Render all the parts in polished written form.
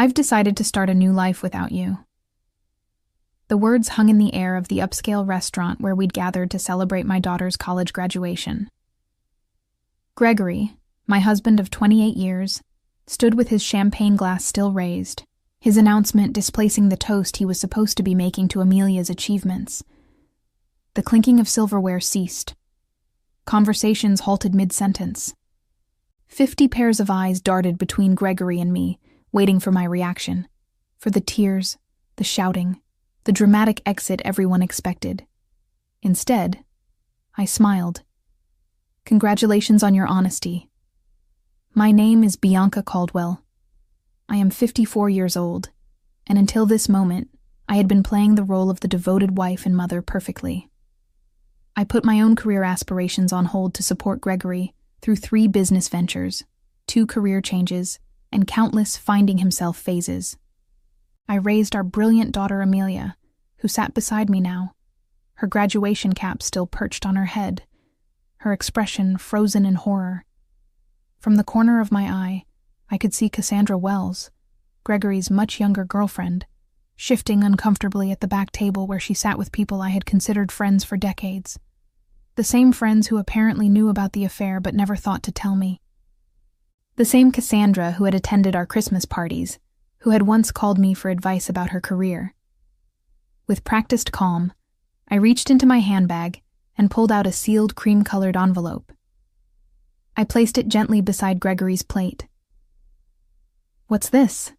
I've decided to start a new life without you." The words hung in the air of the upscale restaurant where we'd gathered to celebrate my daughter's college graduation. Gregory, my husband of 28 years, stood with his champagne glass still raised, his announcement displacing the toast he was supposed to be making to Amelia's achievements. The clinking of silverware ceased. Conversations halted mid-sentence. 50 pairs of eyes darted between Gregory and me, waiting for my reaction, for the tears, the shouting, the dramatic exit everyone expected. Instead, I smiled. "Congratulations on your honesty. My name is Bianca Caldwell. I am 54 years old, and until this moment, I had been playing the role of the devoted wife and mother perfectly. I put my own career aspirations on hold to support Gregory through 3 business ventures, 2 career changes, and countless finding himself phases. I raised our brilliant daughter Amelia, who sat beside me now, her graduation cap still perched on her head, her expression frozen in horror. From the corner of my eye, I could see Cassandra Wells, Gregory's much younger girlfriend, shifting uncomfortably at the back table where she sat with people I had considered friends for decades. The same friends who apparently knew about the affair but never thought to tell me. The same Cassandra who had attended our Christmas parties, who had once called me for advice about her career. With practiced calm, I reached into my handbag and pulled out a sealed cream-colored envelope. I placed it gently beside Gregory's plate. "What's this?"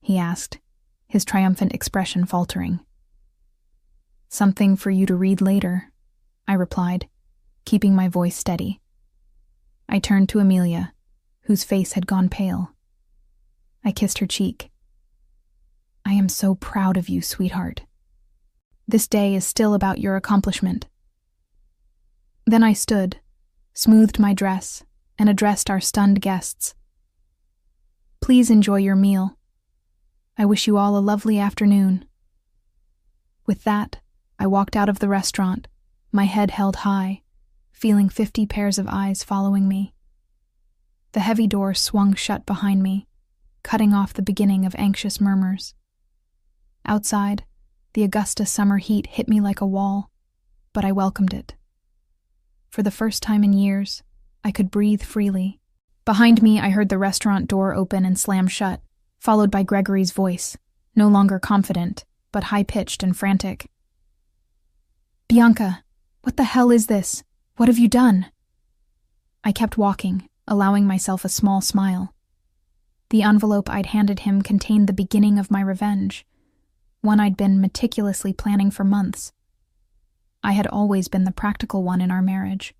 he asked, his triumphant expression faltering. "Something for you to read later," I replied, keeping my voice steady. I turned to Amelia, whose face had gone pale. I kissed her cheek. "I am so proud of you, sweetheart. This day is still about your accomplishment." Then I stood, smoothed my dress, and addressed our stunned guests. "Please enjoy your meal. I wish you all a lovely afternoon." With that, I walked out of the restaurant, my head held high, feeling 50 pairs of eyes following me. The heavy door swung shut behind me, cutting off the beginning of anxious murmurs. Outside, the Augusta summer heat hit me like a wall, but I welcomed it. For the first time in years, I could breathe freely. Behind me, I heard the restaurant door open and slam shut, followed by Gregory's voice, no longer confident, but high-pitched and frantic. "Bianca, what the hell is this? What have you done?" I kept walking, allowing myself a small smile. The envelope I'd handed him contained the beginning of my revenge, one I'd been meticulously planning for months. I had always been the practical one in our marriage.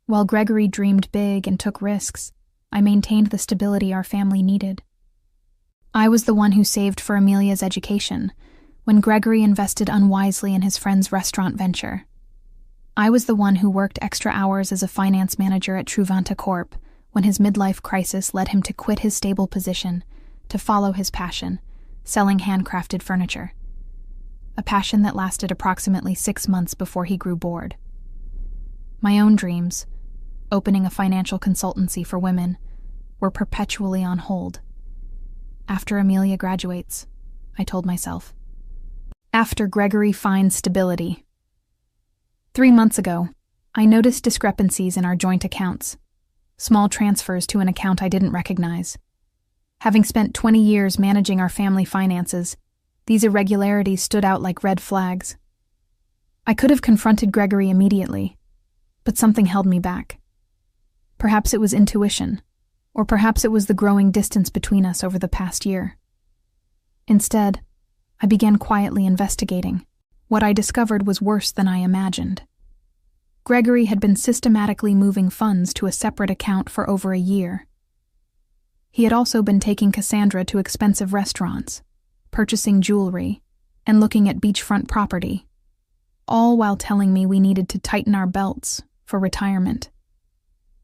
While Gregory dreamed big and took risks, I maintained the stability our family needed. I was the one who saved for Amelia's education, when Gregory invested unwisely in his friend's restaurant venture. I was the one who worked extra hours as a finance manager at Truvanta Corp. When his midlife crisis led him to quit his stable position, to follow his passion, selling handcrafted furniture. A passion that lasted approximately 6 months before he grew bored. My own dreams, opening a financial consultancy for women, were perpetually on hold. After Amelia graduates, I told myself. After Gregory finds stability. 3 months ago, I noticed discrepancies in our joint accounts, small transfers to an account I didn't recognize. Having spent 20 years managing our family finances, these irregularities stood out like red flags. I could have confronted Gregory immediately, but something held me back. Perhaps it was intuition, or perhaps it was the growing distance between us over the past year. Instead, I began quietly investigating. What I discovered was worse than I imagined. Gregory had been systematically moving funds to a separate account for over a year. He had also been taking Cassandra to expensive restaurants, purchasing jewelry, and looking at beachfront property, all while telling me we needed to tighten our belts for retirement.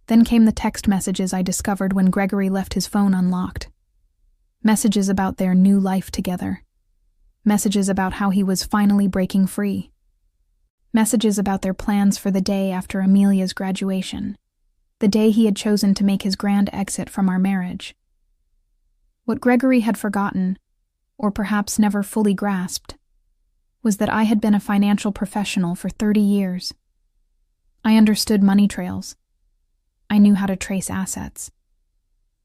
Then came the text messages I discovered when Gregory left his phone unlocked. Messages about their new life together. Messages about how he was finally breaking free. Messages about their plans for the day after Amelia's graduation, the day he had chosen to make his grand exit from our marriage. What Gregory had forgotten, or perhaps never fully grasped, was that I had been a financial professional for 30 years. I understood money trails. I knew how to trace assets.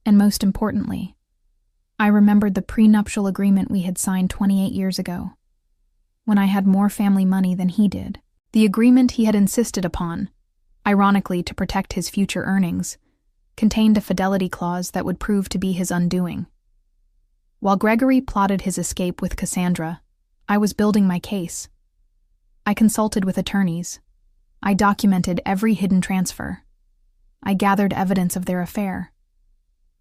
And most importantly, I remembered the prenuptial agreement we had signed 28 years ago, when I had more family money than he did. The agreement he had insisted upon, ironically to protect his future earnings, contained a fidelity clause that would prove to be his undoing. While Gregory plotted his escape with Cassandra, I was building my case. I consulted with attorneys. I documented every hidden transfer. I gathered evidence of their affair.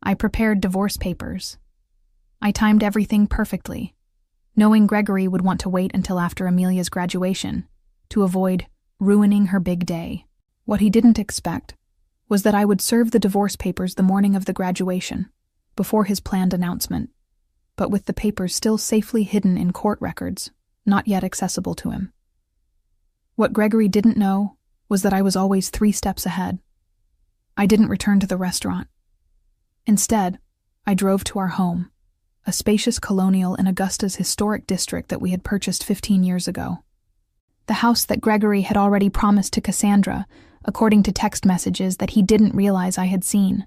I prepared divorce papers. I timed everything perfectly, knowing Gregory would want to wait until after Amelia's graduation to avoid ruining her big day. What he didn't expect was that I would serve the divorce papers the morning of the graduation, before his planned announcement, but with the papers still safely hidden in court records, not yet accessible to him. What Gregory didn't know was that I was always 3 steps ahead. I didn't return to the restaurant. Instead, I drove to our home, a spacious colonial in Augusta's historic district that we had purchased 15 years ago. The house that Gregory had already promised to Cassandra, according to text messages that he didn't realize I had seen.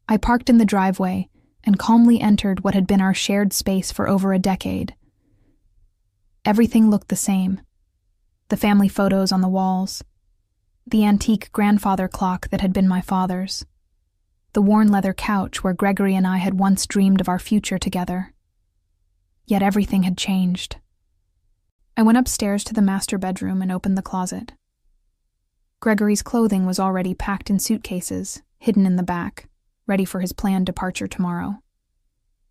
I parked in the driveway and calmly entered what had been our shared space for over a decade. Everything looked the same. The family photos on the walls, the antique grandfather clock that had been my father's, the worn leather couch where Gregory and I had once dreamed of our future together. Yet everything had changed. I went upstairs to the master bedroom and opened the closet. Gregory's clothing was already packed in suitcases, hidden in the back, ready for his planned departure tomorrow.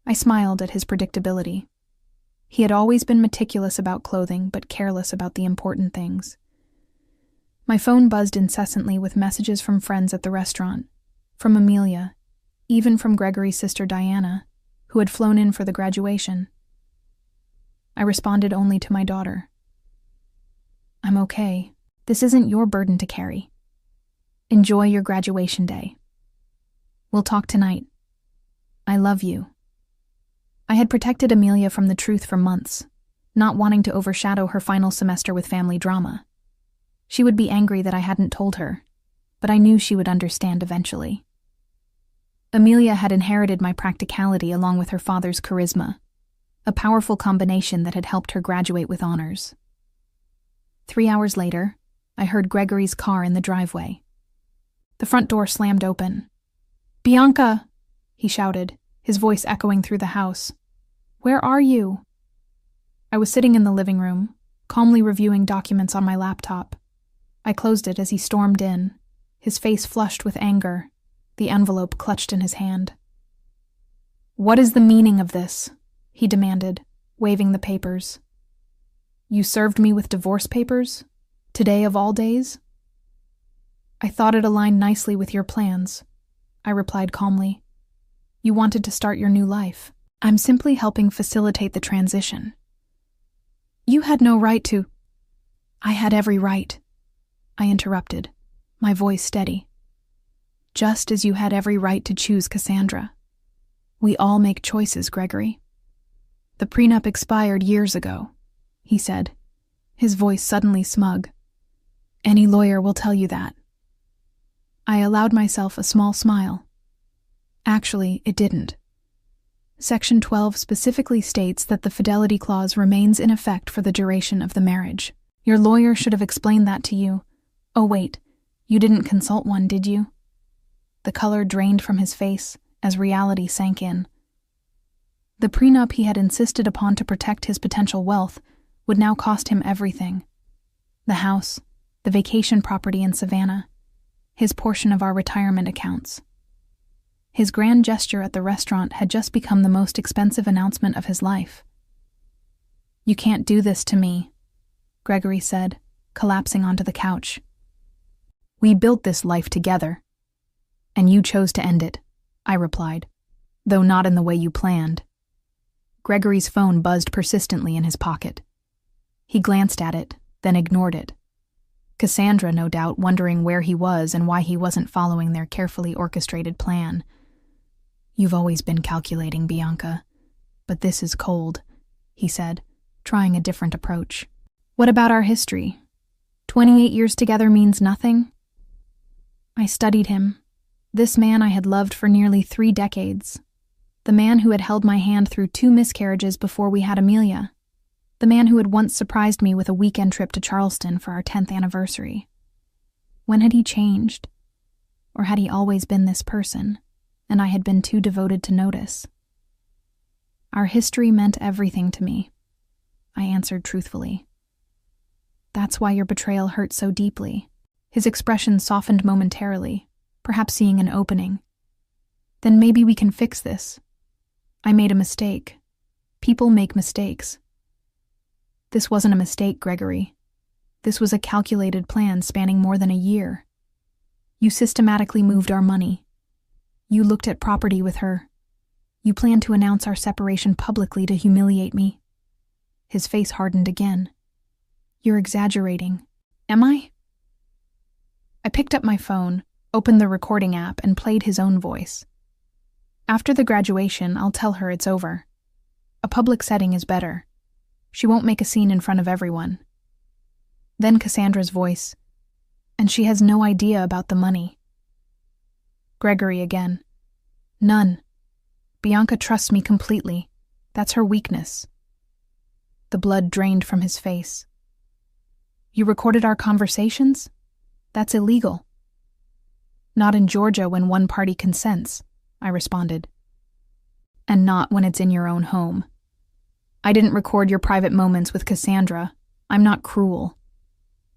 I smiled at his predictability. He had always been meticulous about clothing, but careless about the important things. My phone buzzed incessantly with messages from friends at the restaurant, from Amelia, even from Gregory's sister Diana, who had flown in for the graduation. I responded only to my daughter. "I'm okay. This isn't your burden to carry. Enjoy your graduation day. We'll talk tonight. I love you." I had protected Amelia from the truth for months, not wanting to overshadow her final semester with family drama. She would be angry that I hadn't told her, but I knew she would understand eventually. Amelia had inherited my practicality along with her father's charisma, a powerful combination that had helped her graduate with honors. 3 hours later, I heard Gregory's car in the driveway. The front door slammed open. "Bianca!" he shouted, his voice echoing through the house. "Where are you?" I was sitting in the living room, calmly reviewing documents on my laptop. I closed it as he stormed in, his face flushed with anger, the envelope clutched in his hand. "What is the meaning of this?" he demanded, waving the papers. "You served me with divorce papers? Today of all days?" "I thought it aligned nicely with your plans," I replied calmly. "You wanted to start your new life. I'm simply helping facilitate the transition." "You had no right to—" "I had every right," I interrupted, my voice steady. "Just as you had every right to choose Cassandra. We all make choices, Gregory." "The prenup expired years ago," he said, his voice suddenly smug. "Any lawyer will tell you that." I allowed myself a small smile. Actually, it didn't. Section 12 specifically states that the fidelity clause remains in effect for the duration of the marriage. Your lawyer should have explained that to you. Oh wait, you didn't consult one, did you? The color drained from his face as reality sank in. The prenup he had insisted upon to protect his potential wealth would now cost him everything. The house, the vacation property in Savannah, his portion of our retirement accounts. His grand gesture at the restaurant had just become the most expensive announcement of his life. "You can't do this to me," Gregory said, collapsing onto the couch. "We built this life together, and you chose to end it," I replied, though not in the way you planned. Gregory's phone buzzed persistently in his pocket. He glanced at it, then ignored it. Cassandra, no doubt, wondering where he was and why he wasn't following their carefully orchestrated plan. "You've always been calculating, Bianca. But this is cold," he said, trying a different approach. "What about our history? 28 years together means nothing?" I studied him. This man I had loved for nearly 3 decades. The man who had held my hand through 2 miscarriages before we had Amelia. The man who had once surprised me with a weekend trip to Charleston for our 10th anniversary. When had he changed? Or had he always been this person, and I had been too devoted to notice? "Our history meant everything to me," I answered truthfully. "That's why your betrayal hurt so deeply." His expression softened momentarily, perhaps seeing an opening. "Then maybe we can fix this. I made a mistake. People make mistakes." "This wasn't a mistake, Gregory. This was a calculated plan spanning more than a year. You systematically moved our money. You looked at property with her. You planned to announce our separation publicly to humiliate me." His face hardened again. "You're exaggerating." "Am I?" I picked up my phone, opened the recording app, and played his own voice. "After the graduation, I'll tell her it's over. A public setting is better. She won't make a scene in front of everyone." Then Cassandra's voice. "And she has no idea about the money." Gregory again. "None. Bianca trusts me completely. That's her weakness." The blood drained from his face. "You recorded our conversations? That's illegal." "Not in Georgia when one party consents," I responded. "And not when it's in your own home. I didn't record your private moments with Cassandra. I'm not cruel.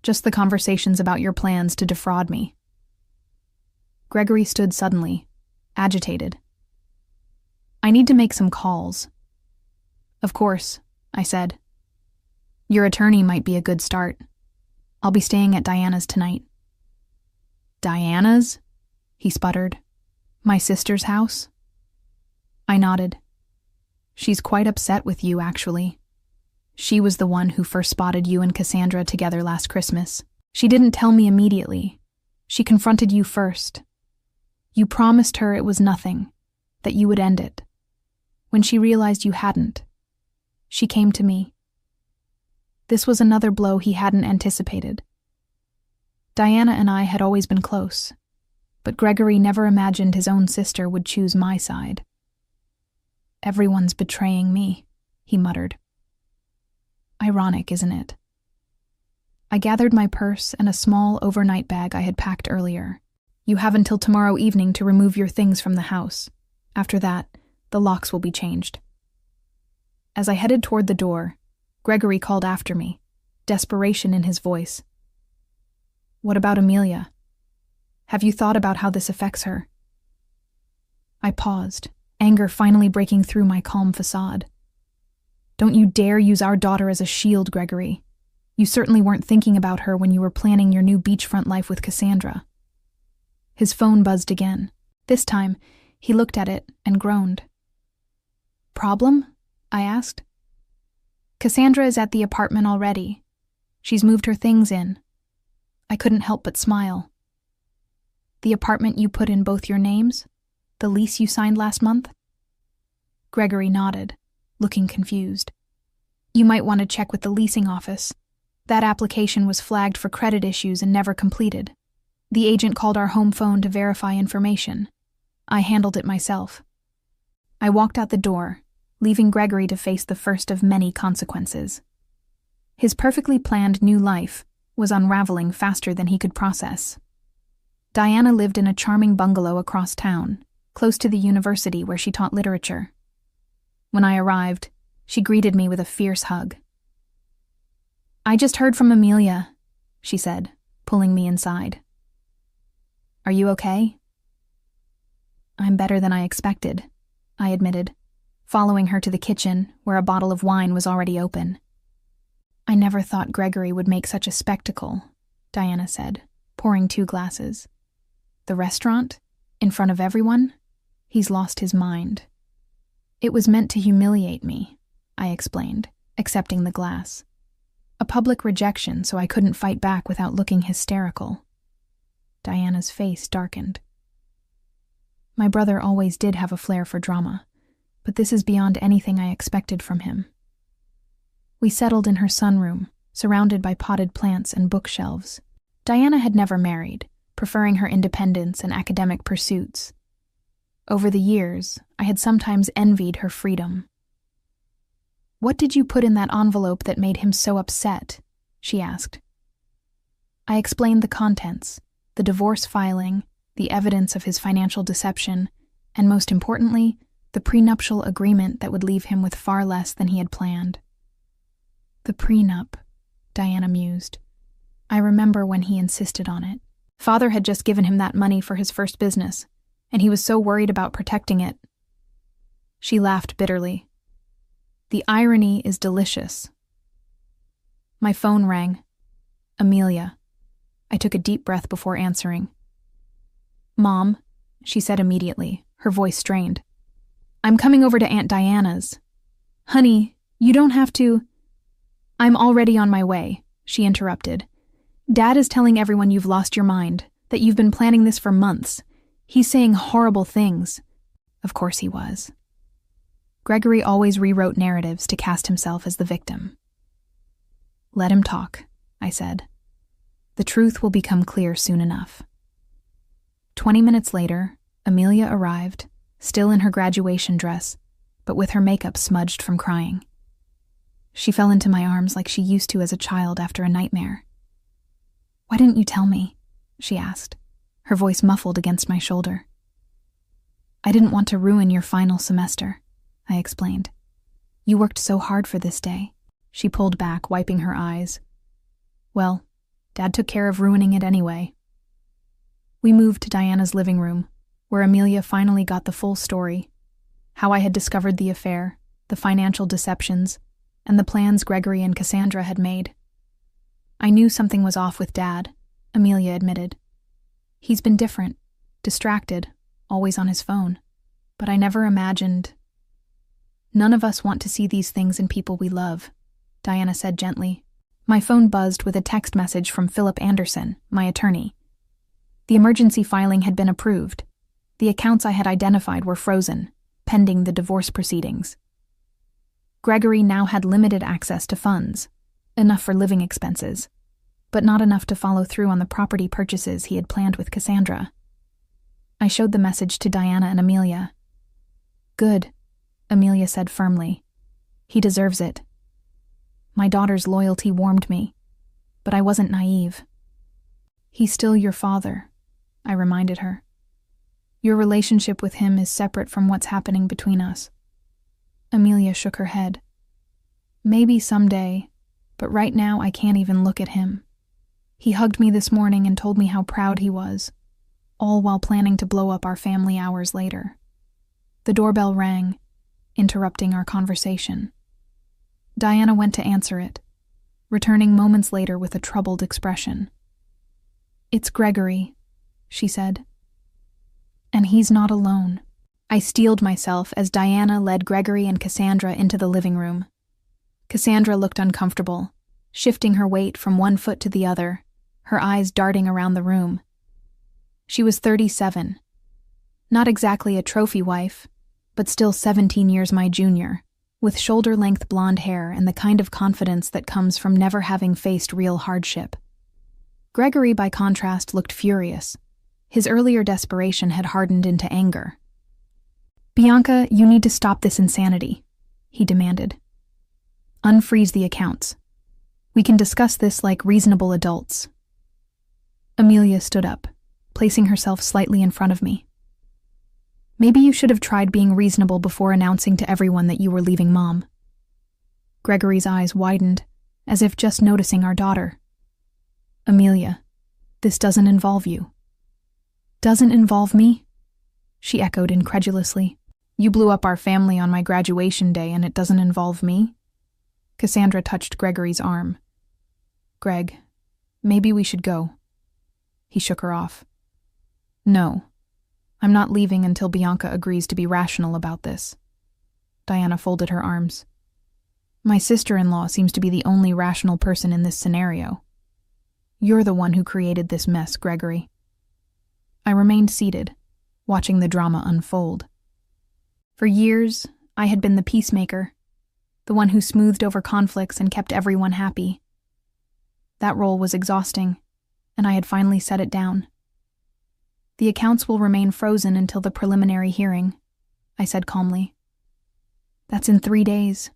Just the conversations about your plans to defraud me." Gregory stood suddenly, agitated. "I need to make some calls." "Of course," I said. "Your attorney might be a good start. I'll be staying at Diana's tonight." "Diana's?" he sputtered. "My sister's house?" I nodded. "She's quite upset with you, actually. She was the one who first spotted you and Cassandra together last Christmas. She didn't tell me immediately. She confronted you first. You promised her it was nothing, that you would end it. When she realized you hadn't, she came to me." This was another blow he hadn't anticipated. Diana and I had always been close, but Gregory never imagined his own sister would choose my side. "Everyone's betraying me," he muttered. Ironic, isn't it? I gathered my purse and a small overnight bag I had packed earlier. "You have until tomorrow evening to remove your things from the house. After that, the locks will be changed." As I headed toward the door, Gregory called after me, desperation in his voice. "What about Amelia? Have you thought about how this affects her?" I paused, anger finally breaking through my calm facade. "Don't you dare use our daughter as a shield, Gregory. You certainly weren't thinking about her when you were planning your new beachfront life with Cassandra." His phone buzzed again. This time, he looked at it and groaned. "Problem?" I asked. "Cassandra is at the apartment already. She's moved her things in." I couldn't help but smile. "The apartment you put in both your names? The lease you signed last month?" Gregory nodded, looking confused. "You might want to check with the leasing office. That application was flagged for credit issues and never completed. The agent called our home phone to verify information. I handled it myself." I walked out the door, leaving Gregory to face the first of many consequences. His perfectly planned new life was unraveling faster than he could process. Diana lived in a charming bungalow across town, close to the university where she taught literature. When I arrived, she greeted me with a fierce hug. "I just heard from Amelia," she said, pulling me inside. "Are you okay?" "I'm better than I expected," I admitted, following her to the kitchen where a bottle of wine was already open. "I never thought Gregory would make such a spectacle," Diana said, pouring 2 glasses. "The restaurant? In front of everyone? He's lost his mind." "It was meant to humiliate me," I explained, accepting the glass. "A public rejection so I couldn't fight back without looking hysterical." Diana's face darkened. My brother always did have a flair for drama, but this is beyond anything I expected from him. We settled in her sunroom, surrounded by potted plants and bookshelves. Diana had never married, preferring her independence and academic pursuits. Over the years, I had sometimes envied her freedom. "What did you put in that envelope that made him so upset?" she asked. I explained the contents, the divorce filing, the evidence of his financial deception, and most importantly, the prenuptial agreement that would leave him with far less than he had planned. "The prenup," Diana mused. "I remember when he insisted on it. Father had just given him that money for his first business, and he was so worried about protecting it." She laughed bitterly. "The irony is delicious." My phone rang. Amelia. I took a deep breath before answering. "Mom," she said immediately, her voice strained. "I'm coming over to Aunt Diana's." "Honey, you don't have to—" "I'm already on my way," she interrupted. "Dad is telling everyone you've lost your mind, that you've been planning this for months. He's saying horrible things." Of course he was. Gregory always rewrote narratives to cast himself as the victim. "Let him talk," I said. "The truth will become clear soon enough." 20 minutes later, Amelia arrived, still in her graduation dress, but with her makeup smudged from crying. She fell into my arms like she used to as a child after a nightmare. "Why didn't you tell me?" she asked, her voice muffled against my shoulder. "I didn't want to ruin your final semester," I explained. "You worked so hard for this day." She pulled back, wiping her eyes. "Well, Dad took care of ruining it anyway." We moved to Diana's living room, where Amelia finally got the full story: how I had discovered the affair, the financial deceptions, and the plans Gregory and Cassandra had made. "I knew something was off with Dad," Amelia admitted. "He's been different, distracted, always on his phone. But I never imagined—" "None of us want to see these things in people we love," Diana said gently. My phone buzzed with a text message from Philip Anderson, my attorney. The emergency filing had been approved. The accounts I had identified were frozen, pending the divorce proceedings. Gregory now had limited access to funds, enough for living expenses, but not enough to follow through on the property purchases he had planned with Cassandra. I showed the message to Diana and Amelia. "Good," Amelia said firmly. "He deserves it." My daughter's loyalty warmed me, but I wasn't naive. "He's still your father," I reminded her. "Your relationship with him is separate from what's happening between us." Amelia shook her head. "Maybe someday, but right now I can't even look at him. He hugged me this morning and told me how proud he was, all while planning to blow up our family hours later." The doorbell rang, interrupting our conversation. Diana went to answer it, returning moments later with a troubled expression. "It's Gregory," she said. "And he's not alone." I steeled myself as Diana led Gregory and Cassandra into the living room. Cassandra looked uncomfortable, shifting her weight from one foot to the other, her eyes darting around the room. She was 37. Not exactly a trophy wife, but still 17 years my junior, with shoulder-length blonde hair and the kind of confidence that comes from never having faced real hardship. Gregory, by contrast, looked furious. His earlier desperation had hardened into anger. "Bianca, you need to stop this insanity," he demanded. "Unfreeze the accounts. We can discuss this like reasonable adults." Amelia stood up, placing herself slightly in front of me. "Maybe you should have tried being reasonable before announcing to everyone that you were leaving Mom." Gregory's eyes widened, as if just noticing our daughter. "Amelia, this doesn't involve you." "Doesn't involve me?" she echoed incredulously. "You blew up our family on my graduation day and it doesn't involve me?" Cassandra touched Gregory's arm. "Greg, maybe we should go." He shook her off. "No, I'm not leaving until Bianca agrees to be rational about this." Diana folded her arms. "My sister-in-law seems to be the only rational person in this scenario. You're the one who created this mess, Gregory." I remained seated, watching the drama unfold. For years, I had been the peacemaker, the one who smoothed over conflicts and kept everyone happy. That role was exhausting, and I had finally set it down. The accounts will remain frozen until the preliminary hearing, I said calmly. That's in 3 days.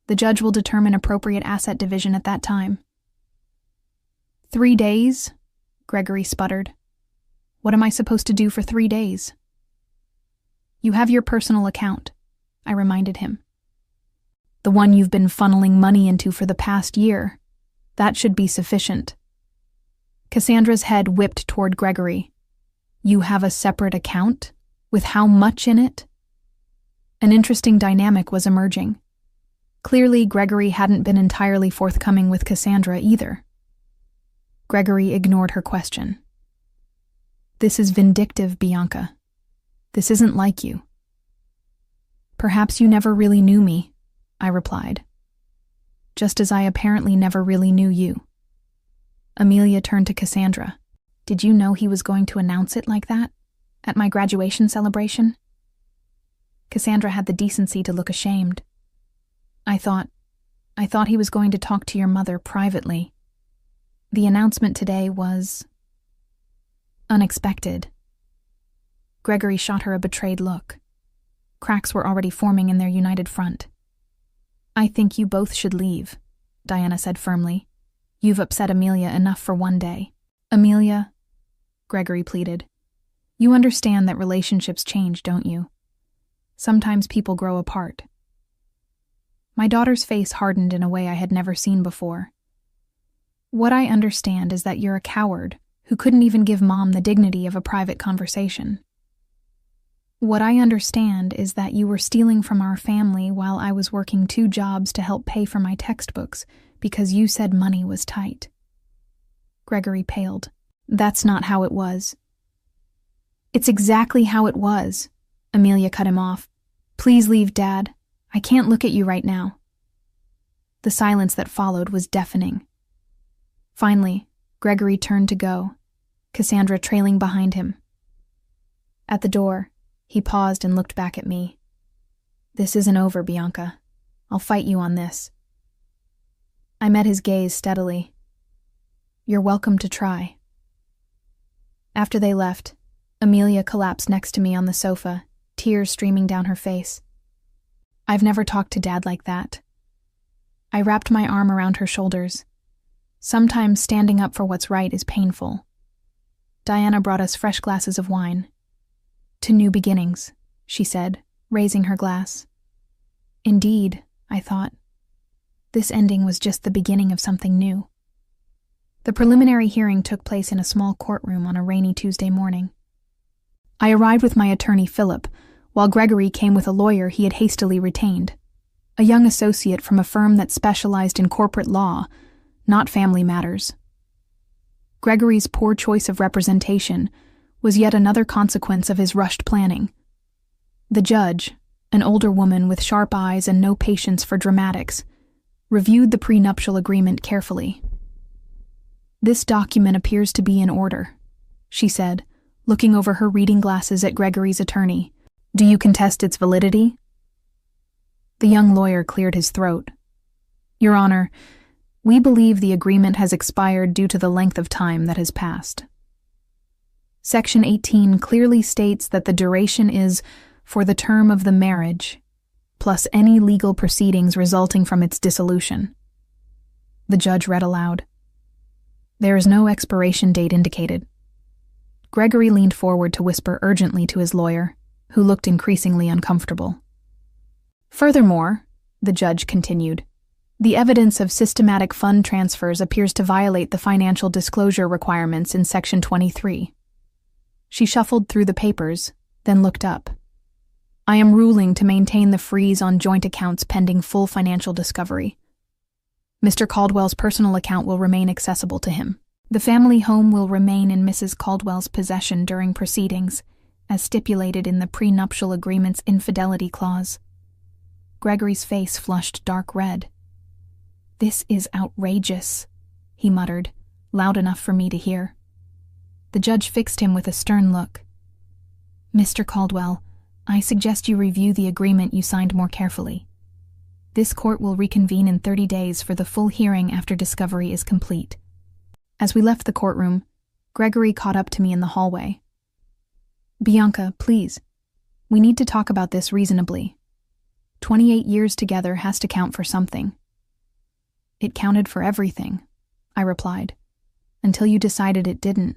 The judge will determine appropriate asset division at that time. 3 days? Gregory sputtered. What am I supposed to do for 3 days? You have your personal account, I reminded him. The one you've been funneling money into for the past year. That should be sufficient. Cassandra's head whipped toward Gregory. You have a separate account? With how much in it? An interesting dynamic was emerging. Clearly, Gregory hadn't been entirely forthcoming with Cassandra either. Gregory ignored her question. This is vindictive, Bianca. This isn't like you. Perhaps you never really knew me, I replied. Just as I apparently never really knew you. Amelia turned to Cassandra. Did you know he was going to announce it like that? At my graduation celebration? Cassandra had the decency to look ashamed. I thought he was going to talk to your mother privately. The announcement today was unexpected. Gregory shot her a betrayed look. Cracks were already forming in their united front. I think you both should leave, Diana said firmly. You've upset Amelia enough for one day. Amelia, Gregory pleaded. You understand that relationships change, don't you? Sometimes people grow apart. My daughter's face hardened in a way I had never seen before. What I understand is that you're a coward who couldn't even give Mom the dignity of a private conversation. What I understand is that you were stealing from our family while I was working 2 jobs to help pay for my textbooks because you said money was tight. Gregory paled. That's not how it was. It's exactly how it was. Amelia cut him off. Please leave, Dad. I can't look at you right now. The silence that followed was deafening. Finally, Gregory turned to go, Cassandra trailing behind him. At the door, he paused and looked back at me. This isn't over, Bianca. I'll fight you on this. I met his gaze steadily. You're welcome to try. After they left, Amelia collapsed next to me on the sofa, tears streaming down her face. I've never talked to Dad like that. I wrapped my arm around her shoulders. Sometimes standing up for what's right is painful. Diana brought us fresh glasses of wine. To new beginnings, she said, raising her glass. Indeed, I thought. This ending was just the beginning of something new. The preliminary hearing took place in a small courtroom on a rainy Tuesday morning. I arrived with my attorney, Philip, while Gregory came with a lawyer he had hastily retained, a young associate from a firm that specialized in corporate law, not family matters. Gregory's poor choice of representation was yet another consequence of his rushed planning. The judge, an older woman with sharp eyes and no patience for dramatics, reviewed the prenuptial agreement carefully. This document appears to be in order, she said, looking over her reading glasses at Gregory's attorney. Do you contest its validity? The young lawyer cleared his throat. Your Honor, we believe the agreement has expired due to the length of time that has passed. Section 18 clearly states that the duration is for the term of the marriage, plus any legal proceedings resulting from its dissolution. The judge read aloud. There is no expiration date indicated. Gregory leaned forward to whisper urgently to his lawyer, who looked increasingly uncomfortable. Furthermore, the judge continued, the evidence of systematic fund transfers appears to violate the financial disclosure requirements in Section 23. She shuffled through the papers, then looked up. I am ruling to maintain the freeze on joint accounts pending full financial discovery. Mr. Caldwell's personal account will remain accessible to him. The family home will remain in Mrs. Caldwell's possession during proceedings, as stipulated in the prenuptial agreement's infidelity clause. Gregory's face flushed dark red. This is outrageous, he muttered, loud enough for me to hear. The judge fixed him with a stern look. Mr. Caldwell, I suggest you review the agreement you signed more carefully. This court will reconvene in 30 days for the full hearing after discovery is complete. As we left the courtroom, Gregory caught up to me in the hallway. Bianca, please. We need to talk about this reasonably. 28 years together has to count for something. It counted for everything, I replied, until you decided it didn't.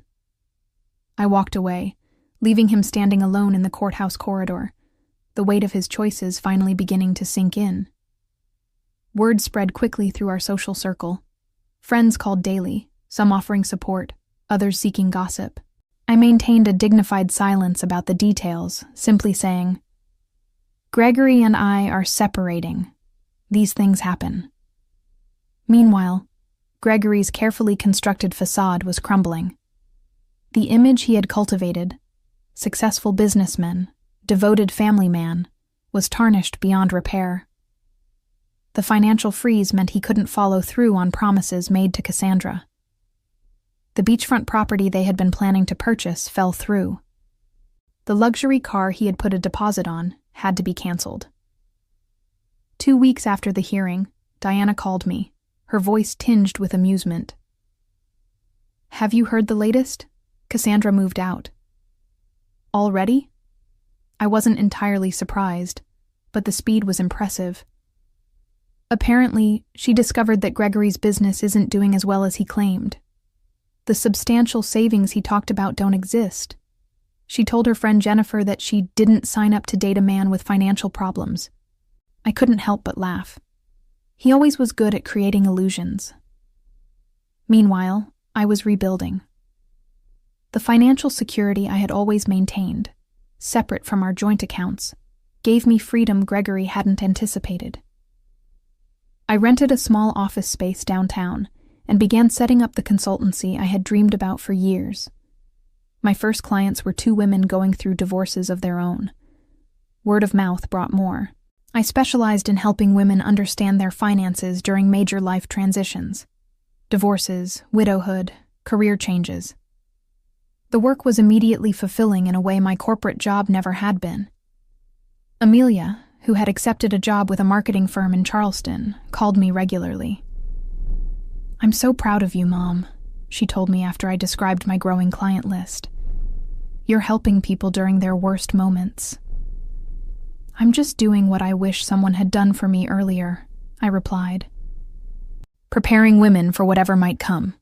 I walked away, leaving him standing alone in the courthouse corridor, the weight of his choices finally beginning to sink in. Word spread quickly through our social circle. Friends called daily, some offering support, others seeking gossip. I maintained a dignified silence about the details, simply saying, Gregory and I are separating. These things happen. Meanwhile, Gregory's carefully constructed facade was crumbling. The image he had cultivated, successful businessman, devoted family man, was tarnished beyond repair. The financial freeze meant he couldn't follow through on promises made to Cassandra. The beachfront property they had been planning to purchase fell through. The luxury car he had put a deposit on had to be canceled. 2 weeks after the hearing, Diana called me, her voice tinged with amusement. Have you heard the latest? Cassandra moved out. Already? I wasn't entirely surprised, but the speed was impressive. Apparently, she discovered that Gregory's business isn't doing as well as he claimed. The substantial savings he talked about don't exist. She told her friend Jennifer that she didn't sign up to date a man with financial problems. I couldn't help but laugh. He always was good at creating illusions. Meanwhile, I was rebuilding. The financial security I had always maintained, separate from our joint accounts, gave me freedom Gregory hadn't anticipated. I rented a small office space downtown and began setting up the consultancy I had dreamed about for years. My first clients were 2 women going through divorces of their own. Word of mouth brought more. I specialized in helping women understand their finances during major life transitions: divorces, widowhood, career changes. The work was immediately fulfilling in a way my corporate job never had been. Amelia, who had accepted a job with a marketing firm in Charleston, called me regularly. I'm so proud of you, Mom, she told me after I described my growing client list. You're helping people during their worst moments. I'm just doing what I wish someone had done for me earlier, I replied. Preparing women for whatever might come.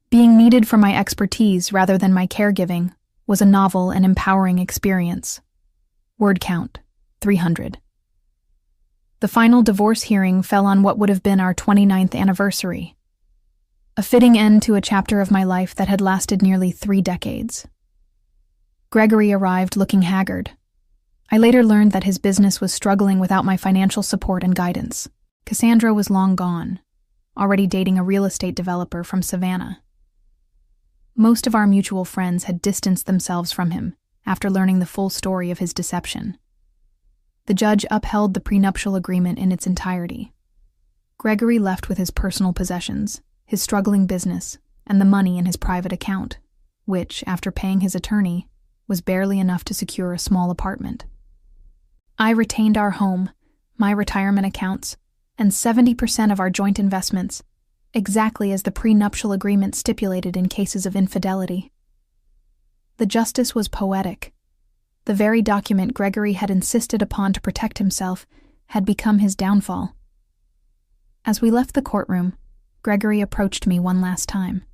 Being needed for my expertise rather than my caregiving was a novel and empowering experience. Word count, 300. The final divorce hearing fell on what would have been our 29th anniversary, a fitting end to a chapter of my life that had lasted nearly 3 decades. Gregory arrived looking haggard. I later learned that his business was struggling without my financial support and guidance. Cassandra was long gone, already dating a real estate developer from Savannah. Most of our mutual friends had distanced themselves from him after learning the full story of his deception. The judge upheld the prenuptial agreement in its entirety. Gregory left with his personal possessions, his struggling business, and the money in his private account, which, after paying his attorney, was barely enough to secure a small apartment. I retained our home, my retirement accounts, and 70% of our joint investments, exactly as the prenuptial agreement stipulated in cases of infidelity. The justice was poetic. The very document Gregory had insisted upon to protect himself had become his downfall. As we left the courtroom, Gregory approached me one last time.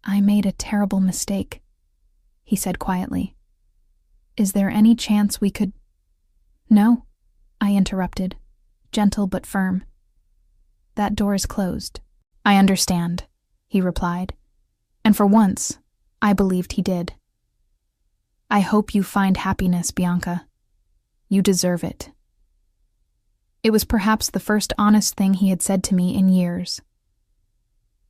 I made a terrible mistake, he said quietly. Is there any chance we could— No, I interrupted, gentle but firm. That door is closed. I understand, he replied, and for once, I believed he did. I hope you find happiness, Bianca. You deserve it. It was perhaps the first honest thing he had said to me in years.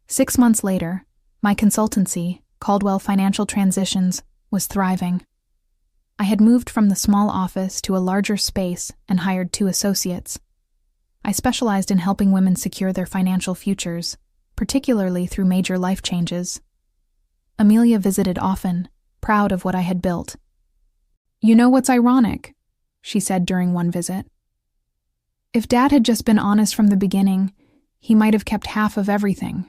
6 months later, my consultancy, Caldwell Financial Transitions, was thriving. I had moved from the small office to a larger space and hired 2 associates. I specialized in helping women secure their financial futures, particularly through major life changes. Amelia visited often, proud of what I had built. "You know what's ironic?" she said during one visit. "If Dad had just been honest from the beginning, he might have kept half of everything."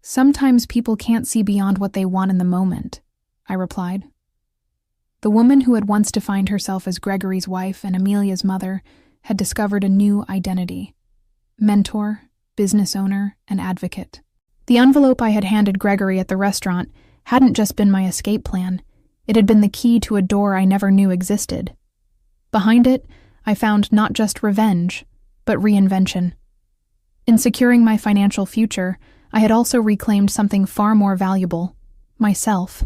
"Sometimes people can't see beyond what they want in the moment," I replied. The woman who had once defined herself as Gregory's wife and Amelia's mother had discovered a new identity: mentor, business owner, and advocate. The envelope I had handed Gregory at the restaurant hadn't just been my escape plan, it had been the key to a door I never knew existed. Behind it, I found not just revenge, but reinvention. In securing my financial future, I had also reclaimed something far more valuable: myself.